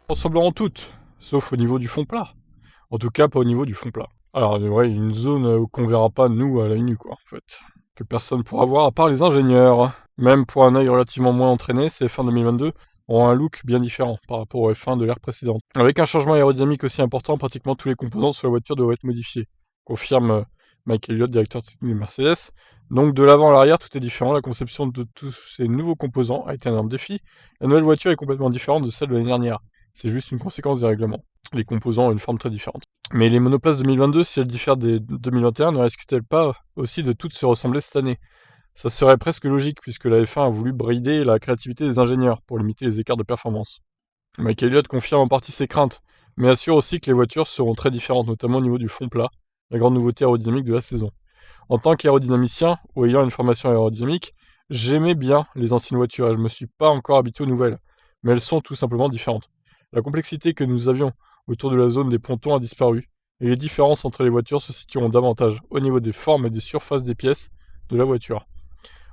ressembleront toutes, sauf au niveau du fond plat. En tout cas, pas au niveau du fond plat. Alors, ouais, une zone qu'on verra pas, nous, à l'œil nu, quoi, en fait. Que personne pourra voir à part les ingénieurs. Même pour un œil relativement moins entraîné, ces F1 2022 ont un look bien différent par rapport aux F1 de l'ère précédente. Avec un changement aérodynamique aussi important, pratiquement tous les composants sur la voiture doivent être modifiés, confirme Mike Elliott, directeur technique de Mercedes. Donc de l'avant à l'arrière, tout est différent. La conception de tous ces nouveaux composants a été un énorme défi. La nouvelle voiture est complètement différente de celle de l'année dernière. C'est juste une conséquence des règlements. Les composants ont une forme très différente. Mais les monoplaces 2022, si elles diffèrent des 2021, ne risquent-elles pas aussi de toutes se ressembler cette année? Ça serait presque logique, puisque la F1 a voulu brider la créativité des ingénieurs pour limiter les écarts de performance. Mike Elliott confirme en partie ses craintes, mais assure aussi que les voitures seront très différentes, notamment au niveau du fond plat, la grande nouveauté aérodynamique de la saison. En tant qu'aérodynamicien, ou ayant une formation aérodynamique, j'aimais bien les anciennes voitures et je me suis pas encore habitué aux nouvelles, mais elles sont tout simplement différentes. La complexité que nous avions autour de la zone des pontons a disparu, et les différences entre les voitures se situeront davantage au niveau des formes et des surfaces des pièces de la voiture.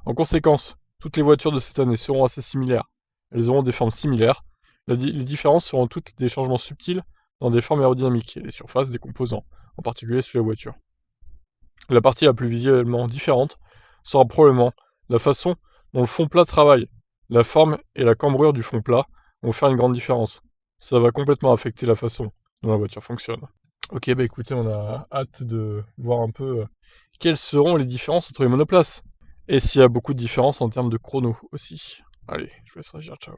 En conséquence, toutes les voitures de cette année seront assez similaires. Elles auront des formes similaires. Les différences seront toutes des changements subtils dans des formes aérodynamiques et les surfaces des composants, en particulier sur la voiture. La partie la plus visuellement différente sera probablement la façon dont le fond plat travaille. La forme et la cambrure du fond plat vont faire une grande différence. Ça va complètement affecter la façon dont la voiture fonctionne. Ok, bah écoutez, on a hâte de voir un peu quelles seront les différences entre les monoplaces. Et s'il y a beaucoup de différences en termes de chrono aussi. Allez, je vous laisse réagir, ciao.